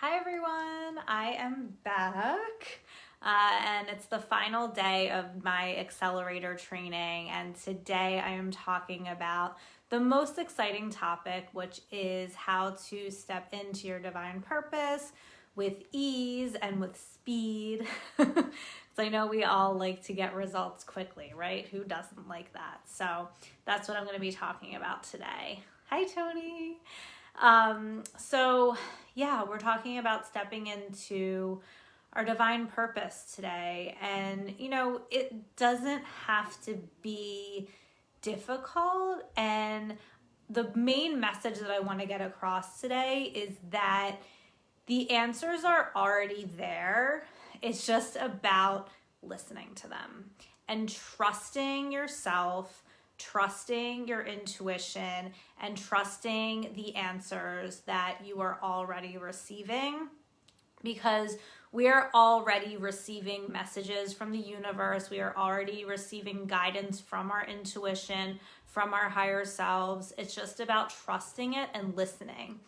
Hi everyone, I am back and it's the final day of my accelerator training, and today I am talking about the most exciting topic, which is how to step into your divine purpose with ease and with speed. So I know we all like to get results quickly, right? Who doesn't like that? So that's what I'm going to be talking about today. Hi Tony. So yeah, we're talking about stepping into our divine purpose today. And, it doesn't have to be difficult. And the main message that I want to get across today is that the answers are already there. It's just about listening to them and trusting yourself, trusting your intuition, and trusting the answers that you are already receiving, because we are already receiving messages from the universe. We are already receiving guidance from our intuition, from our higher selves. It's just about trusting it and listening.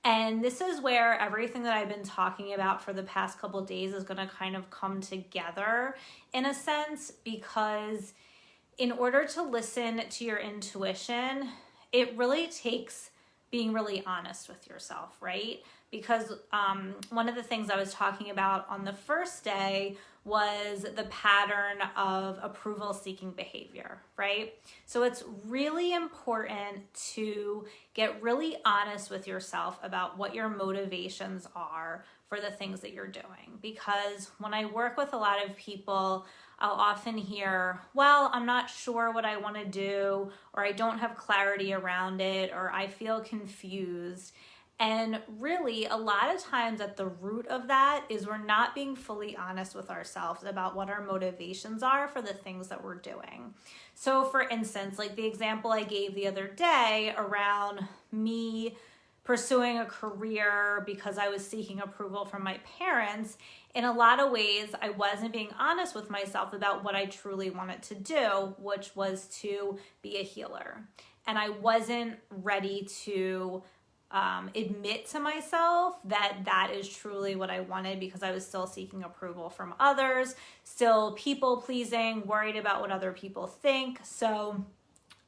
And this is where everything that I've been talking about for the past couple of days is going to kind of come together in a sense, because in order to listen to your intuition, it really takes being really honest with yourself, right? Because one of the things I was talking about on the first day was the pattern of approval seeking behavior, right? So it's really important to get really honest with yourself about what your motivations are for the things that you're doing. Because when I work with a lot of people, I'll often hear, well, I'm not sure what I want to do, or I don't have clarity around it, or I feel confused. And really, a lot of times at the root of that is we're not being fully honest with ourselves about what our motivations are for the things that we're doing. So for instance, like the example I gave the other day around me pursuing a career because I was seeking approval from my parents, in a lot of ways, I wasn't being honest with myself about what I truly wanted to do, which was to be a healer. And I wasn't ready to admit to myself that that is truly what I wanted, because I was still seeking approval from others, still people pleasing, worried about what other people think. So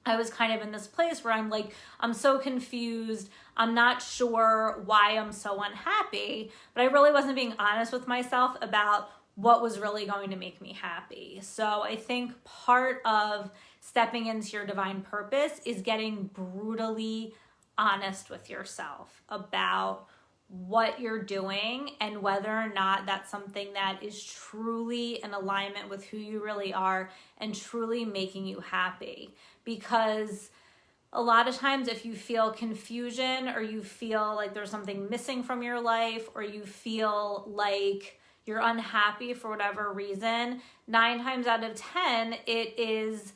I was kind of in this place where I'm like, I'm so confused. I'm not sure why I'm so unhappy, but I really wasn't being honest with myself about what was really going to make me happy. So I think part of stepping into your divine purpose is getting brutally honest with yourself about what you're doing and whether or not that's something that is truly in alignment with who you really are and truly making you happy. Because a lot of times if you feel confusion, or you feel like there's something missing from your life, or you feel like you're unhappy for whatever reason, 9 times out of 10, it is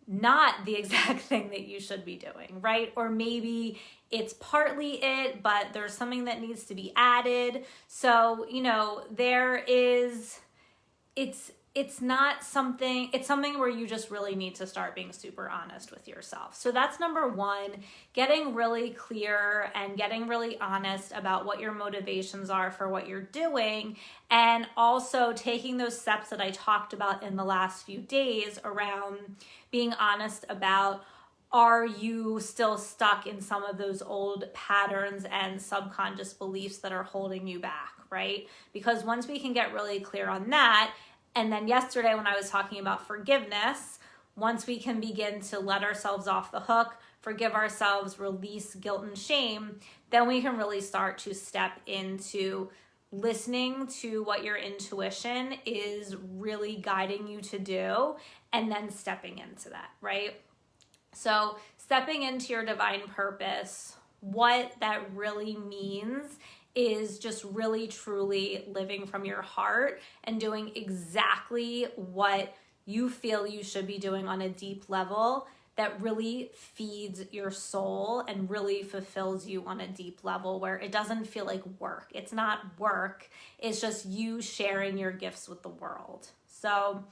not the exact thing that you should be doing, right? Or maybe it's partly it, but there's something that needs to be added. So, it's not something, it's something where you just really need to start being super honest with yourself. So that's number one, getting really clear and getting really honest about what your motivations are for what you're doing. And also taking those steps that I talked about in the last few days around being honest about, are you still stuck in some of those old patterns and subconscious beliefs that are holding you back, right? Because once we can get really clear on that, and then yesterday when I was talking about forgiveness, once we can begin to let ourselves off the hook, forgive ourselves, release guilt and shame, then we can really start to step into listening to what your intuition is really guiding you to do, and then stepping into that, right? So stepping into your divine purpose, what that really means is just really truly living from your heart and doing exactly what you feel you should be doing on a deep level that really feeds your soul and really fulfills you on a deep level, where it doesn't feel like work. It's not work. It's just you sharing your gifts with the world. So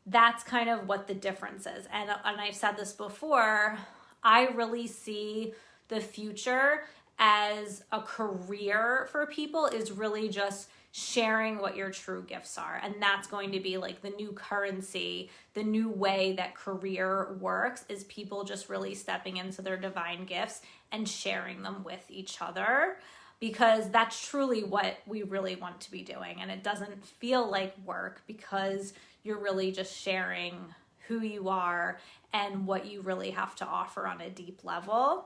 that's kind of what the difference is. And I've said this before, I really see the future as a career for people is really just sharing what your true gifts are. And that's going to be like the new currency, the new way that career works, is people just really stepping into their divine gifts and sharing them with each other, because that's truly what we really want to be doing. And it doesn't feel like work because you're really just sharing who you are and what you really have to offer on a deep level.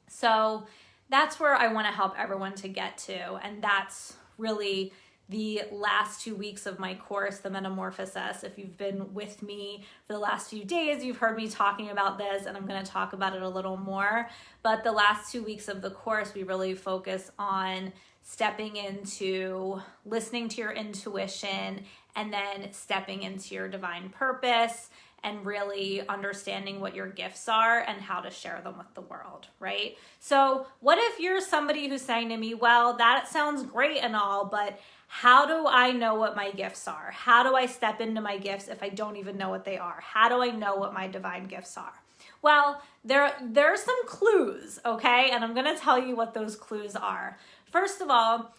So that's where I want to help everyone to get to. And that's really the last 2 weeks of my course, The Metamorphosis. If you've been with me for the last few days, you've heard me talking about this, and I'm going to talk about it a little more. But the last 2 weeks of the course, we really focus on stepping into listening to your intuition and then stepping into your divine purpose and really understanding what your gifts are and how to share them with the world, right? So what if you're somebody who's saying to me, well, that sounds great and all, but how do I know what my gifts are? How do I step into my gifts if I don't even know what they are? How do I know what my divine gifts are? Well, there are some clues, okay? And I'm going to tell you what those clues are. First of all,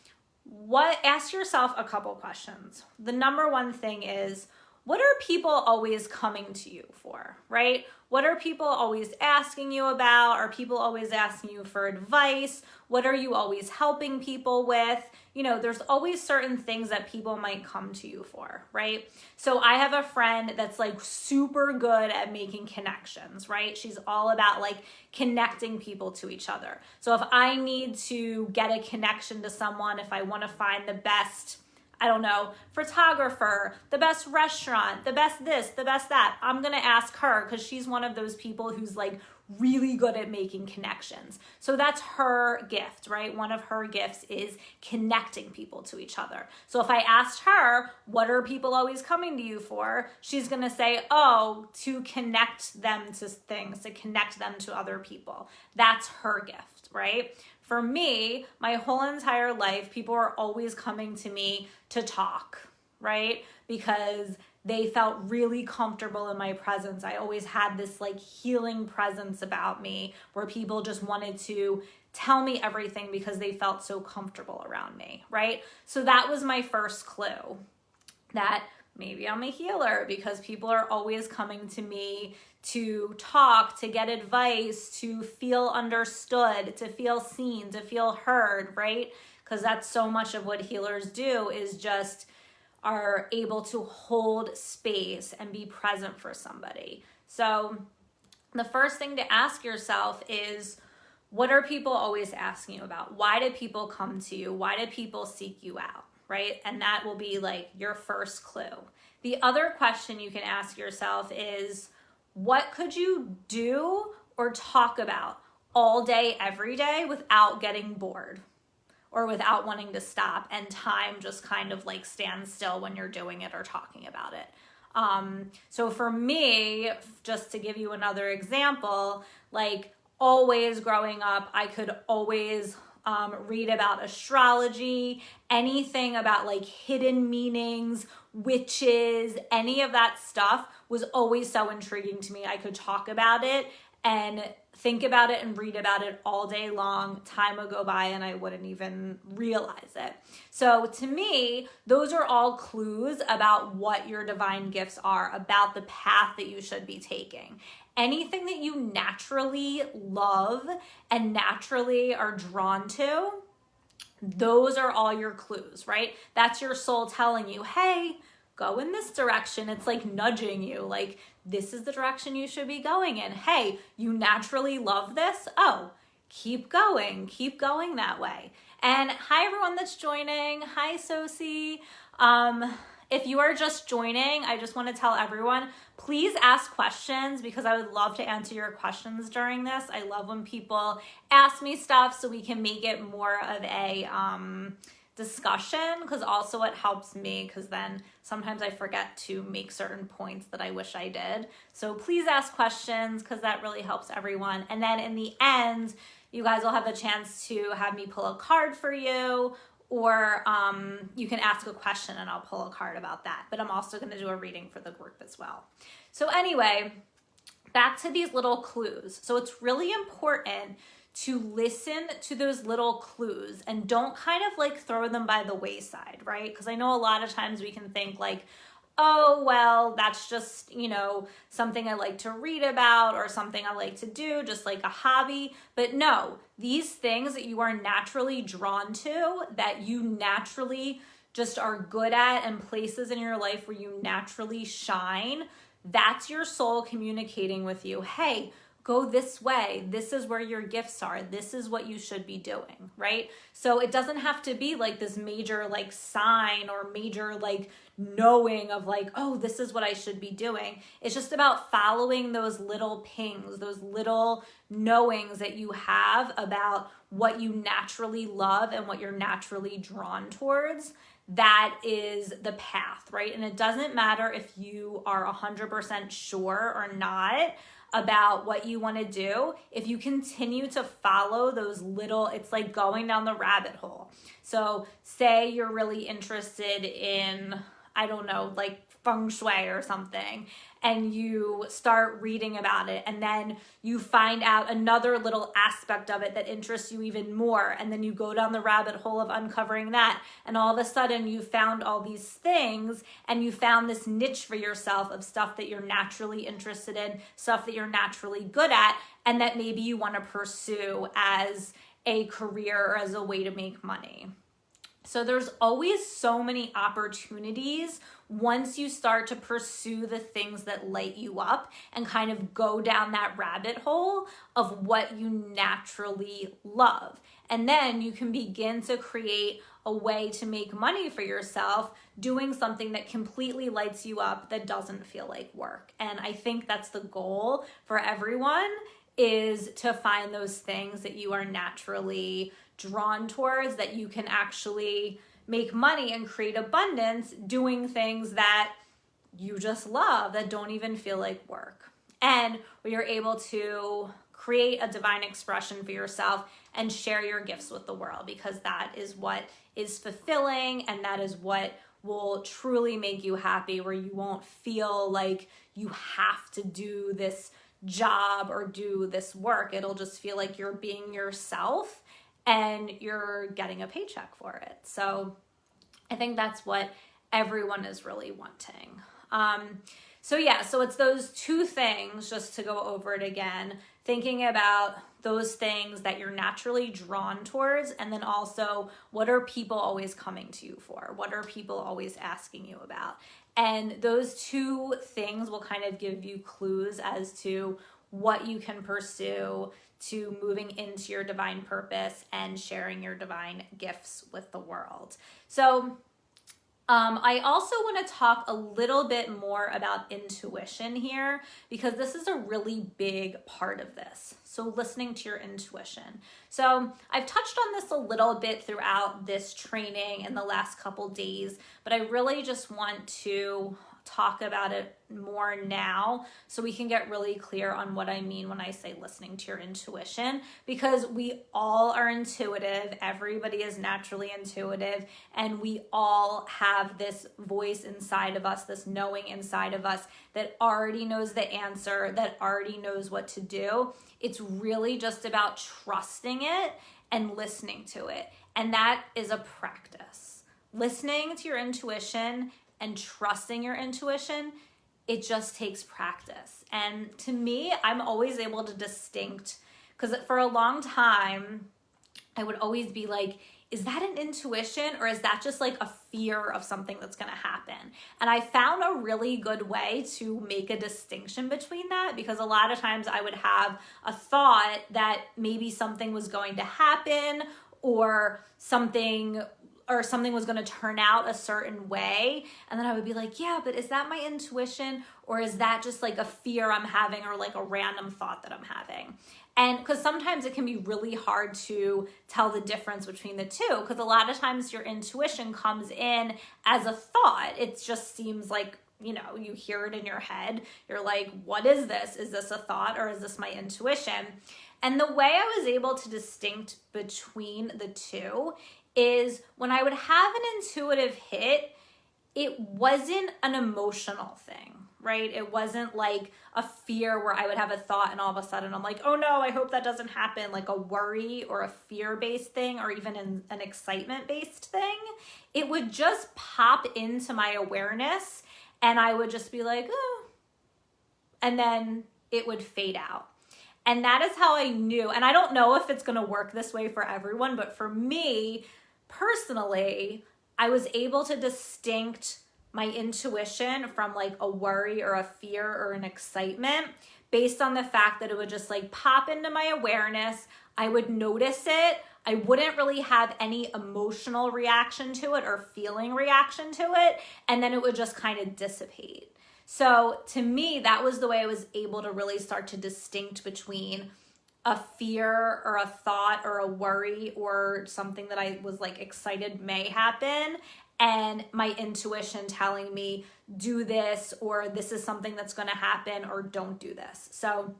ask yourself a couple questions. The number one thing is, what are people always coming to you for, right? What are people always asking you about? Are people always asking you for advice? What are you always helping people with? You know, there's always certain things that people might come to you for, right? So I have a friend that's like super good at making connections, right? She's all about like connecting people to each other. So if I need to get a connection to someone, if I want to find the best, I don't know, photographer, the best restaurant, the best this, the best that, I'm going to ask her because she's one of those people who's like really good at making connections. So that's her gift, right? One of her gifts is connecting people to each other. So if I asked her, what are people always coming to you for? She's going to say, oh, to connect them to things, to connect them to other people. That's her gift, right? For me, my whole entire life, people are always coming to me to talk, right? Because they felt really comfortable in my presence. I always had this like healing presence about me where people just wanted to tell me everything because they felt so comfortable around me, right? So that was my first clue that maybe I'm a healer, because people are always coming to me to talk, to get advice, to feel understood, to feel seen, to feel heard, right? Because that's so much of what healers do, is just are able to hold space and be present for somebody. So the first thing to ask yourself is, what are people always asking you about? Why do people come to you? Why do people seek you out, right? And that will be like your first clue. The other question you can ask yourself is, what could you do or talk about all day, every day without getting bored or without wanting to stop and time just kind of like stands still when you're doing it or talking about it? So for me, just to give you another example, like always growing up, I could always read about astrology, anything about like hidden meanings, witches, any of that stuff was always so intriguing to me. I could talk about it and think about it and read about it all day long. Time would go by and I wouldn't even realize it. So to me, those are all clues about what your divine gifts are, about the path that you should be taking. Anything that you naturally love and naturally are drawn to, those are all your clues, right? That's your soul telling you, hey, go in this direction. It's like nudging you, like this is the direction you should be going in. Hey, you naturally love this. Oh, keep going that way. And hi everyone that's joining. Hi Sosie. If you are just joining, I just want to tell everyone, please ask questions because I would love to answer your questions during this. I love when people ask me stuff so we can make it more of a discussion, because also it helps me, because then sometimes I forget to make certain points that I wish I did. So please ask questions because that really helps everyone. And then in the end, you guys will have a chance to have me pull a card for you, or you can ask a question and I'll pull a card about that. But I'm also going to do a reading for the group as well. So anyway, back to these little clues. So it's really important to listen to those little clues and don't kind of like throw them by the wayside, right? Because I know a lot of times we can think like, oh, well, that's just, something I like to read about or something I like to do, just like a hobby. But no, these things that you are naturally drawn to, that you naturally just are good at, and places in your life where you naturally shine, that's your soul communicating with you. Hey, go this way. This is where your gifts are. This is what you should be doing, right? So it doesn't have to be like this major like sign or major like knowing of like, oh, this is what I should be doing. It's just about following those little pings, those little knowings that you have about what you naturally love and what you're naturally drawn towards. That is the path, right? And it doesn't matter if you are 100% sure or not about what you want to do. If you continue to follow those little, it's like going down the rabbit hole. So say you're really interested in, I don't know, like feng shui or something, and you start reading about it, and then you find out another little aspect of it that interests you even more, and then you go down the rabbit hole of uncovering that, and all of a sudden you found all these things, and you found this niche for yourself of stuff that you're naturally interested in, stuff that you're naturally good at, and that maybe you want to pursue as a career or as a way to make money. So there's always so many opportunities once you start to pursue the things that light you up and kind of go down that rabbit hole of what you naturally love. And then you can begin to create a way to make money for yourself doing something that completely lights you up, that doesn't feel like work. And I think that's the goal for everyone, is to find those things that you are naturally drawn towards, that you can actually make money and create abundance doing things that you just love, that don't even feel like work. And where you're able to create a divine expression for yourself and share your gifts with the world, because that is what is fulfilling, and that is what will truly make you happy, where you won't feel like you have to do this job or do this work. It'll just feel like you're being yourself and you're getting a paycheck for it. So I think that's what everyone is really wanting. So it's those two things, just to go over it again, thinking about those things that you're naturally drawn towards, and then also, what are people always coming to you for? What are people always asking you about? And those two things will kind of give you clues as to what you can pursue to moving into your divine purpose and sharing your divine gifts with the world. So I also want to talk a little bit more about intuition here, because this is a really big part of this. So listening to your intuition. So I've touched on this a little bit throughout this training in the last couple days, but I really just want to talk about it more now so we can get really clear on what I mean when I say listening to your intuition, because we all are intuitive. Everybody is naturally intuitive, and we all have this voice inside of us, this knowing inside of us that already knows the answer, that already knows what to do. It's really just about trusting it and listening to it. And that is a practice. Listening to your intuition and trusting your intuition, it just takes practice. And to me, I'm always able to distinct, because for a long time, I would always be like, is that an intuition, or is that just like a fear of something that's gonna happen? And I found a really good way to make a distinction between that, because a lot of times I would have a thought that maybe something was going to happen, or something was going to turn out a certain way. And then I would be like, yeah, but is that my intuition, or is that just like a fear I'm having, or like a random thought that I'm having? And because sometimes it can be really hard to tell the difference between the two, because a lot of times your intuition comes in as a thought. It just seems like, you hear it in your head. You're like, what is this? Is this a thought, or is this my intuition? And the way I was able to distinct between the two is when I would have an intuitive hit, it wasn't an emotional thing, right? It wasn't like a fear where I would have a thought and all of a sudden I'm like, oh no, I hope that doesn't happen, like a worry or a fear-based thing or even an excitement-based thing, it would just pop into my awareness and I would just be like, oh, and then it would fade out. And that is how I knew, and I don't know if it's gonna work this way for everyone, but for me, personally, I was able to distinct my intuition from like a worry or a fear or an excitement based on the fact that it would just like pop into my awareness. I would notice it. I wouldn't really have any emotional reaction to it or feeling reaction to it. And then it would just kind of dissipate. So to me, that was the way I was able to really start to distinct between a fear or a thought or a worry or something that I was like excited may happen, and my intuition telling me do this, or this is something that's going to happen, or don't do this. So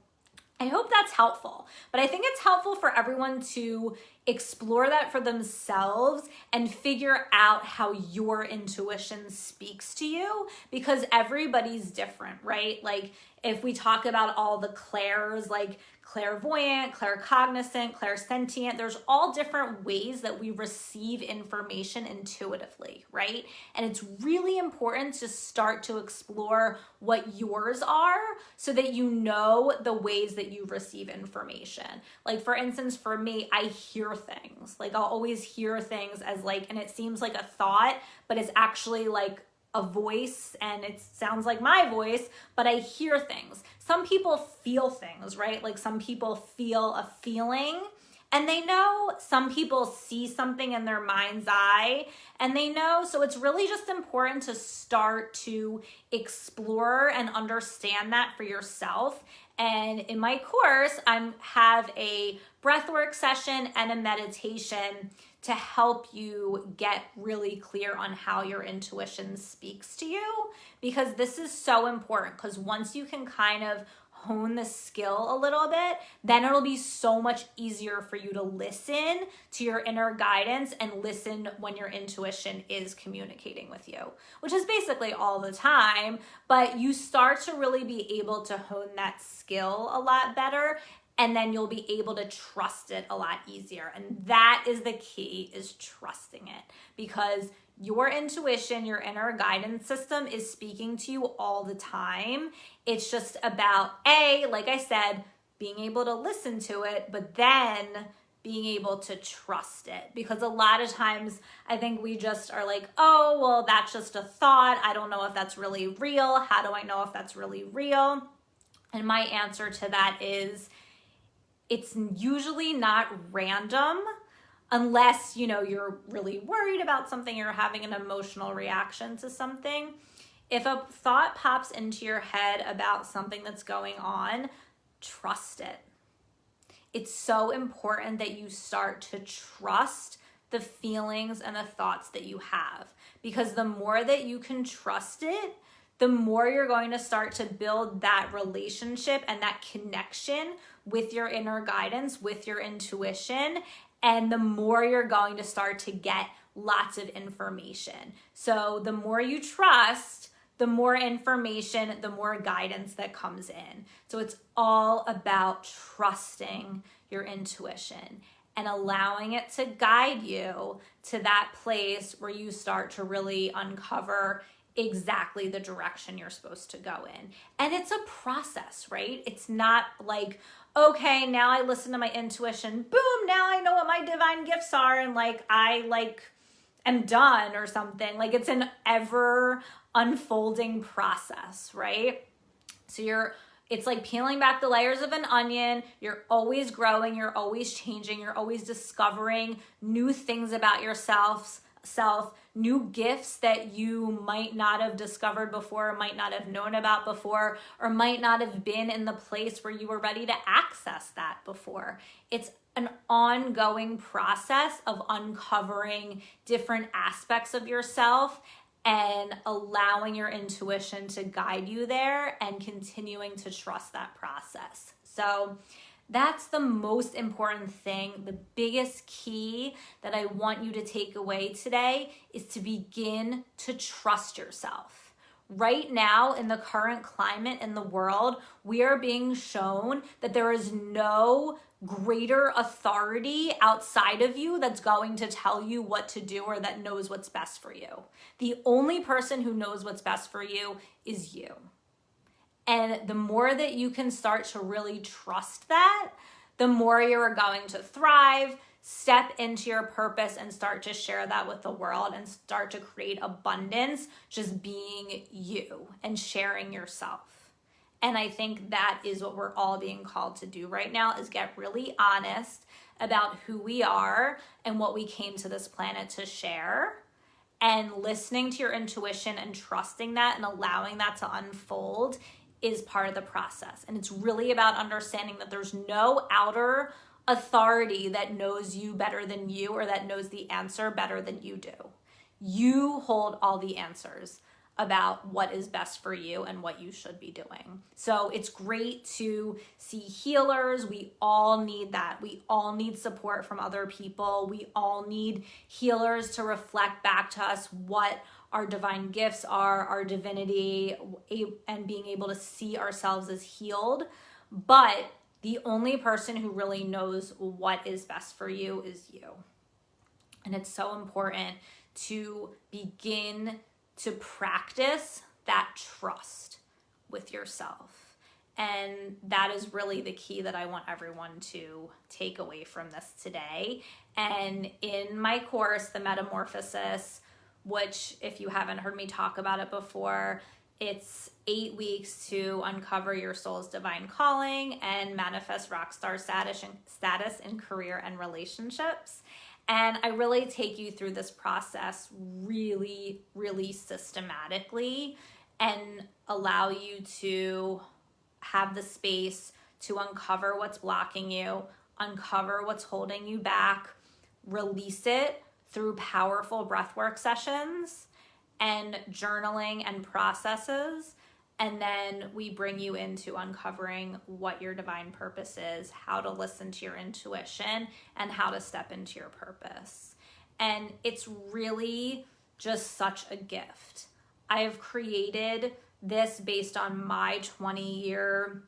I hope that's helpful, but I think it's helpful for everyone to explore that for themselves and figure out how your intuition speaks to you, because everybody's different, right? Like if we talk about all the clairs, like clairvoyant, claircognizant, clairsentient, there's all different ways that we receive information intuitively, right? And it's really important to start to explore what yours are so that you know the ways that you receive information. Like for instance, for me, I hear things. Like I'll always hear things as like, and it seems like a thought, but it's actually like a voice and it sounds like my voice, but I hear things. Some people feel things, right? Like some people feel a feeling and they know. Some people see something in their mind's eye and they know. So it's really just important to start to explore and understand that for yourself. And in my course, I have a breathwork session and a meditation to help you get really clear on how your intuition speaks to you, because this is so important. Because once you can kind of hone the skill a little bit, then it'll be so much easier for you to listen to your inner guidance and listen when your intuition is communicating with you, which is basically all the time, but you start to really be able to hone that skill a lot better, and then you'll be able to trust it a lot easier. And that is the key, is trusting it, because your intuition, your inner guidance system is speaking to you all the time. It's just about, like I said, being able to listen to it, but then being able to trust it. Because a lot of times I think we just are like, oh, well, that's just a thought. I don't know if that's really real. How do I know if that's really real? And my answer to that is, it's usually not random unless, you're really worried about something, you're having an emotional reaction to something. If a thought pops into your head about something that's going on, trust it. It's so important that you start to trust the feelings and the thoughts that you have, because the more that you can trust it, the more you're going to start to build that relationship and that connection with your inner guidance, with your intuition, and the more you're going to start to get lots of information. So the more you trust, the more information, the more guidance that comes in. So it's all about trusting your intuition and allowing it to guide you to that place where you start to really uncover exactly the direction you're supposed to go in. And it's a process, right? It's not like, okay, now I listen to my intuition, boom, now I know what my divine gifts are, and I am done or something. Like it's an ever unfolding process, right? So it's like peeling back the layers of an onion. You're always growing, you're always changing, you're always discovering new things about yourself, new gifts that you might not have discovered before, might not have known about before, or might not have been in the place where you were ready to access that before. It's an ongoing process of uncovering different aspects of yourself and allowing your intuition to guide you there and continuing to trust that process. So that's the most important thing. The biggest key that I want you to take away today is to begin to trust yourself. Right now, in the current climate in the world, we are being shown that there is no greater authority outside of you that's going to tell you what to do or that knows what's best for you. The only person who knows what's best for you is you. And the more that you can start to really trust that, the more you're going to thrive, step into your purpose, and start to share that with the world and start to create abundance just being you and sharing yourself. And I think that is what we're all being called to do right now, is get really honest about who we are and what we came to this planet to share, and listening to your intuition and trusting that and allowing that to unfold is part of the process. And it's really about understanding that there's no outer authority that knows you better than you or that knows the answer better than you do. You hold all the answers about what is best for you and what you should be doing. So it's great to see healers. We all need that. We all need support from other people. We all need healers to reflect back to us what our divine gifts are, our divinity, and being able to see ourselves as healed. But the only person who really knows what is best for you is you. And it's so important to begin to practice that trust with yourself. And that is really the key that I want everyone to take away from this today. And in my course, The Metamorphosis, which if you haven't heard me talk about it before, it's 8 weeks to uncover your soul's divine calling and manifest rockstar status in career and relationships. And I really take you through this process really, really systematically and allow you to have the space to uncover what's blocking you, uncover what's holding you back, release it through powerful breathwork sessions and journaling and processes. And then we bring you into uncovering what your divine purpose is, how to listen to your intuition, and how to step into your purpose. And it's really just such a gift. I have created this based on my 20 years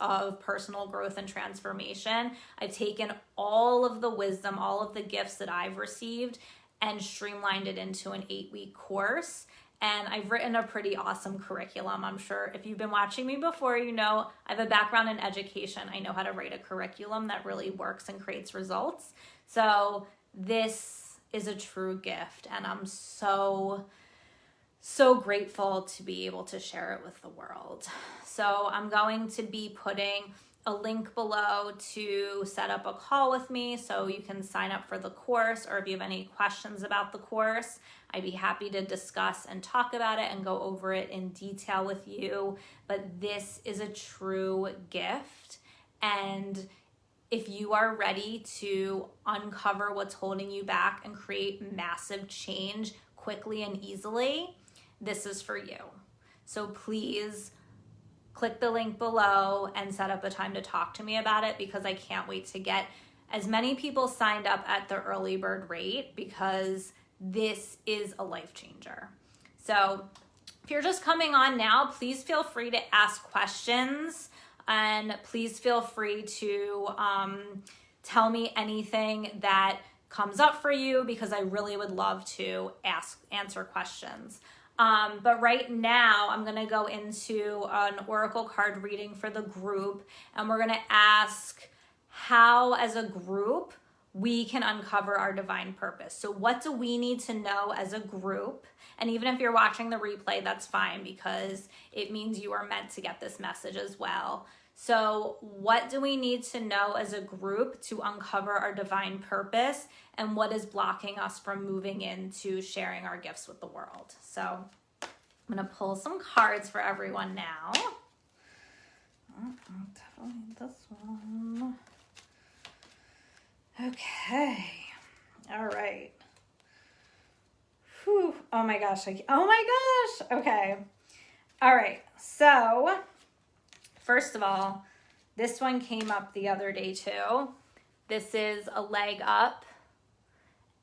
of personal growth and transformation. I've taken all of the wisdom, all of the gifts that I've received, and streamlined it into an 8-week course. And I've written a pretty awesome curriculum. I'm sure if you've been watching me before, you know I have a background in education. I know how to write a curriculum that really works and creates results. So this is a true gift, and I'm so grateful to be able to share it with the world. So I'm going to be putting a link below to set up a call with me so you can sign up for the course, or if you have any questions about the course, I'd be happy to discuss and talk about it and go over it in detail with you. But this is a true gift, and if you are ready to uncover what's holding you back and create massive change quickly and easily, this is for you. So please click the link below and set up a time to talk to me about it, because I can't wait to get as many people signed up at the early bird rate, because this is a life changer. So if you're just coming on now, please feel free to ask questions, and please feel free to tell me anything that comes up for you, because I really would love to answer questions. But right now I'm going to go into an oracle card reading for the group, and we're going to ask how as a group we can uncover our divine purpose. So what do we need to know as a group? And even if you're watching the replay, that's fine, because it means you are meant to get this message as well. So what do we need to know as a group to uncover our divine purpose, and what is blocking us from moving into sharing our gifts with the world? So I'm going to pull some cards for everyone now. Definitely this one. Okay. All right. Whew. Oh my gosh. Okay. All right. So first of all, this one came up the other day too. This is a leg up.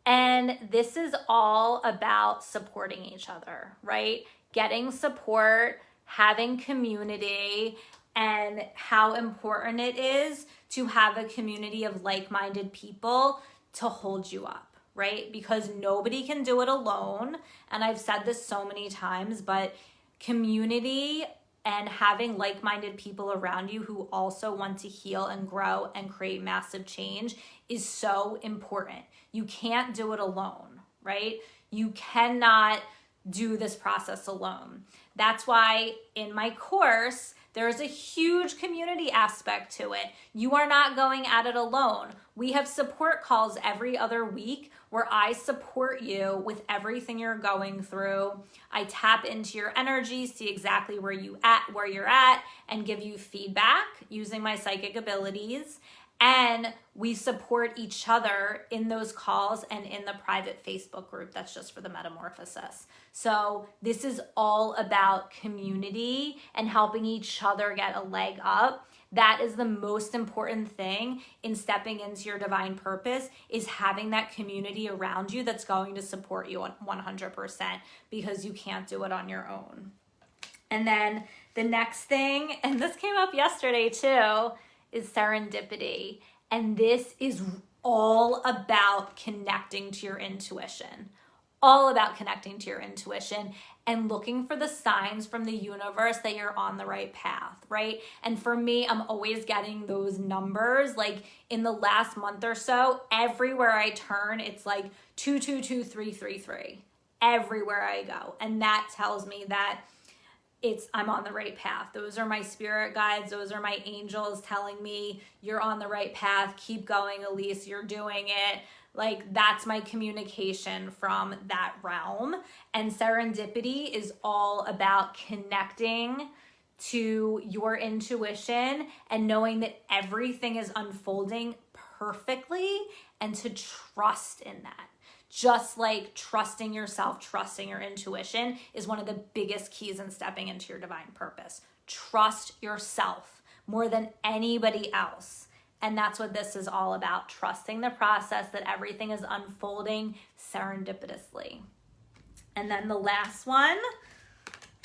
And this is all about supporting each other, right? Getting support, having community, and how important it is to have a community of like-minded people to hold you up, right? Because nobody can do it alone. And I've said this so many times, but community and having like-minded people around you who also want to heal and grow and create massive change is so important. You can't do it alone, right? You cannot do this process alone. That's why in my course, there's a huge community aspect to it. You are not going at it alone. We have support calls every other week where I support you with everything you're going through. I tap into your energy, see exactly where you're at, and give you feedback using my psychic abilities. And we support each other in those calls and in the private Facebook group that's just for the Metamorphosis. So this is all about community and helping each other get a leg up. That is the most important thing in stepping into your divine purpose, is having that community around you that's going to support you 100%, because you can't do it on your own. And then the next thing, and this came up yesterday too, is serendipity. And this is all about connecting to your intuition. All about connecting to your intuition and looking for the signs from the universe that you're on the right path, right? And for me, I'm always getting those numbers. Like in the last month or so, everywhere I turn, it's like 222333 everywhere I go. And that tells me that I'm on the right path. Those are my spirit guides. Those are my angels telling me you're on the right path. Keep going, Elise. You're doing it. Like, that's my communication from that realm. And serendipity is all about connecting to your intuition and knowing that everything is unfolding perfectly, and to trust in that. Just like trusting yourself, trusting your intuition is one of the biggest keys in stepping into your divine purpose. Trust yourself more than anybody else. And that's what this is all about, trusting the process, that everything is unfolding serendipitously. And then the last one,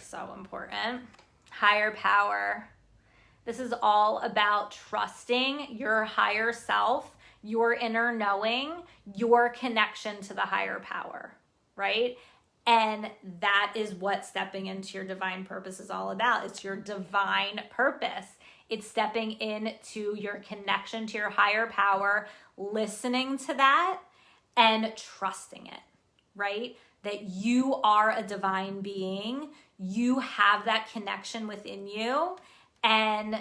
so important, higher power. This is all about trusting your higher self, your inner knowing, your connection to the higher power, right? And that is what stepping into your divine purpose is all about. It's your divine purpose. It's stepping into your connection to your higher power, listening to that and trusting it, right? That you are a divine being. You have that connection within you, and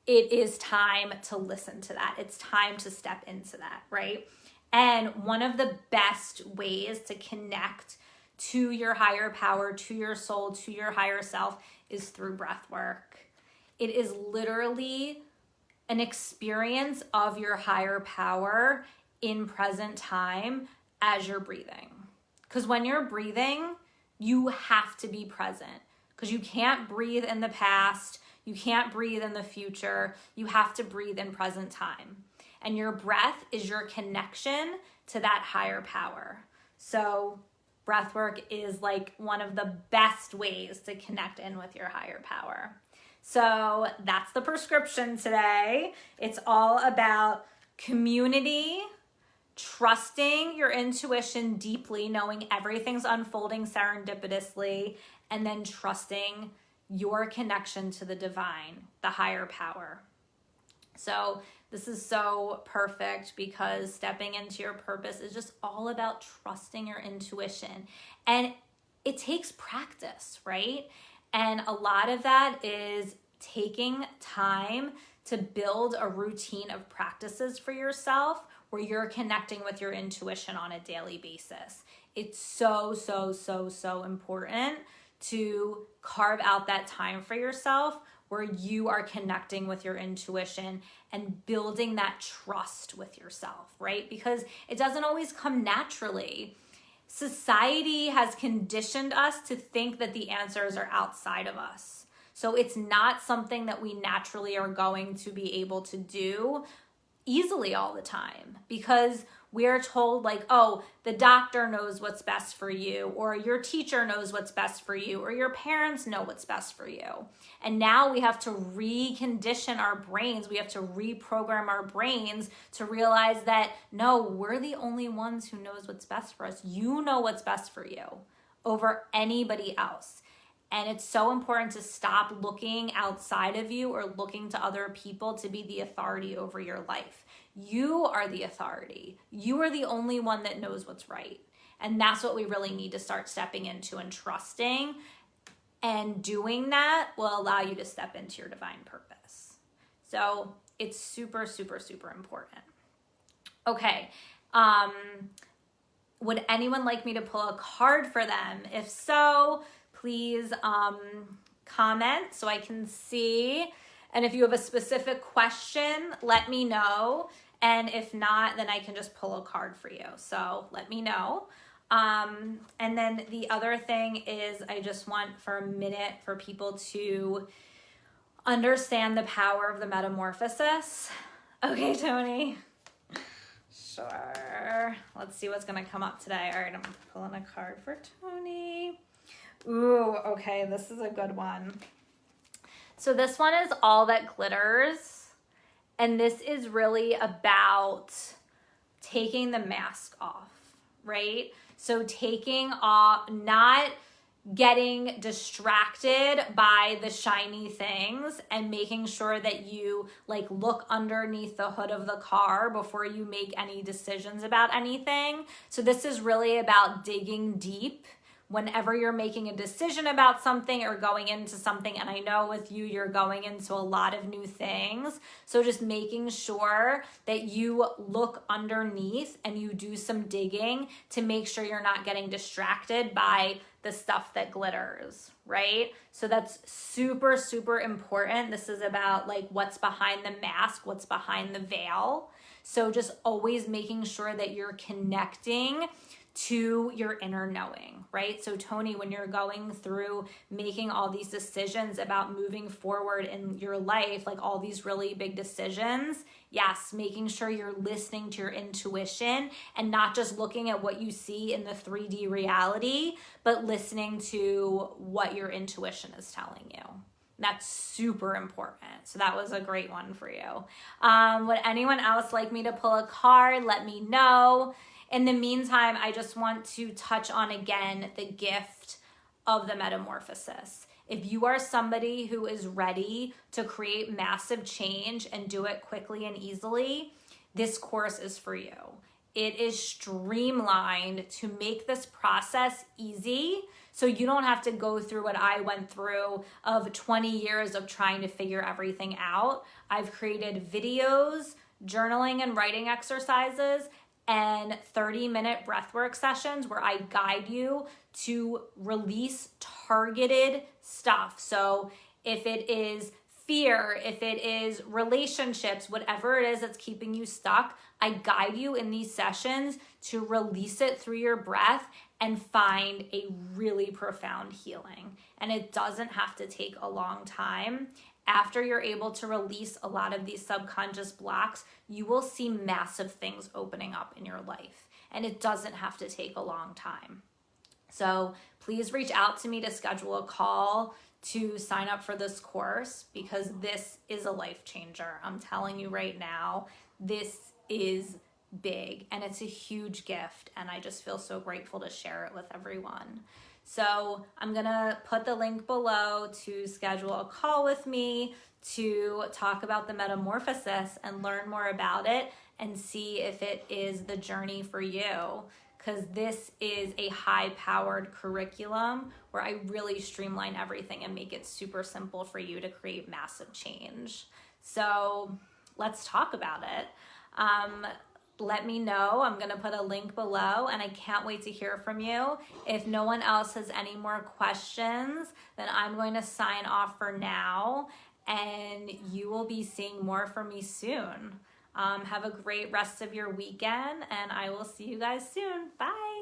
it is time to listen to that. It's time to step into that, right? And one of the best ways to connect to your higher power, to your soul, to your higher self is through breath work. It is literally an experience of your higher power in present time as you're breathing. Because when you're breathing, you have to be present, because you can't breathe in the past. You can't breathe in the future. You have to breathe in present time. And your breath is your connection to that higher power. So breath work is like one of the best ways to connect in with your higher power. So that's the prescription today. It's all about community, trusting your intuition deeply, knowing everything's unfolding serendipitously, and then trusting your connection to the divine, the higher power. So this is so perfect, because stepping into your purpose is just all about trusting your intuition. And it takes practice, right? And a lot of that is taking time to build a routine of practices for yourself where you're connecting with your intuition on a daily basis. It's so, so, so, so important to carve out that time for yourself where you are connecting with your intuition and building that trust with yourself, right? Because it doesn't always come naturally. Society has conditioned us to think that the answers are outside of us. So it's not something that we naturally are going to be able to do easily all the time, because We are told like, oh, the doctor knows what's best for you, or your teacher knows what's best for you, or your parents know what's best for you. And now we have to recondition our brains. We have to reprogram our brains to realize that, no, we're the only ones who knows what's best for us. You know what's best for you over anybody else. And it's so important to stop looking outside of you or looking to other people to be the authority over your life. You are the authority. You are the only one that knows what's right. And that's what we really need to start stepping into and trusting. And doing that will allow you to step into your divine purpose. So it's super, super, super important. Okay. Would anyone like me to pull a card for them? If so, please comment so I can see. And if you have a specific question, let me know. And if not, then I can just pull a card for you. So let me know. And then the other thing is I just want for a minute for people to understand the power of the metamorphosis. Okay, Tony. Sure. Let's see what's going to come up today. All right, I'm pulling a card for Tony. Ooh, okay, this is a good one. So this one is All That Glitters. And this is really about taking the mask off, right? So taking off, not getting distracted by the shiny things and making sure that you like look underneath the hood of the car before you make any decisions about anything. So this is really about digging deep whenever you're making a decision about something or going into something. And I know with you, you're going into a lot of new things. So just making sure that you look underneath and you do some digging to make sure you're not getting distracted by the stuff that glitters, right? So that's super, super important. This is about like what's behind the mask, what's behind the veil. So just always making sure that you're connecting to your inner knowing, right? So Tony, when you're going through making all these decisions about moving forward in your life, like all these really big decisions, yes, making sure you're listening to your intuition and not just looking at what you see in the 3D reality, but listening to what your intuition is telling you. That's super important. So that was a great one for you. Would anyone else like me to pull a card? Let me know. In the meantime, I just want to touch on again the gift of the metamorphosis. If you are somebody who is ready to create massive change and do it quickly and easily, this course is for you. It is streamlined to make this process easy so you don't have to go through what I went through of 20 years of trying to figure everything out. I've created videos, journaling and writing exercises, and 30-minute breathwork sessions where I guide you to release targeted stuff. So if it is fear, if it is relationships, whatever it is that's keeping you stuck, I guide you in these sessions to release it through your breath and find a really profound healing. And it doesn't have to take a long time. After you're able to release a lot of these subconscious blocks, you will see massive things opening up in your life. And it doesn't have to take a long time. So please reach out to me to schedule a call to sign up for this course because this is a life changer. I'm telling you right now, this is big and it's a huge gift. And I just feel so grateful to share it with everyone. So I'm going to put the link below to schedule a call with me to talk about the metamorphosis and learn more about it and see if it is the journey for you. Because this is a high-powered curriculum where I really streamline everything and make it super simple for you to create massive change. So let's talk about it. Let me know. I'm going to put a link below and I can't wait to hear from you. If no one else has any more questions, then I'm going to sign off for now and you will be seeing more from me soon. Have a great rest of your weekend and I will see you guys soon. Bye.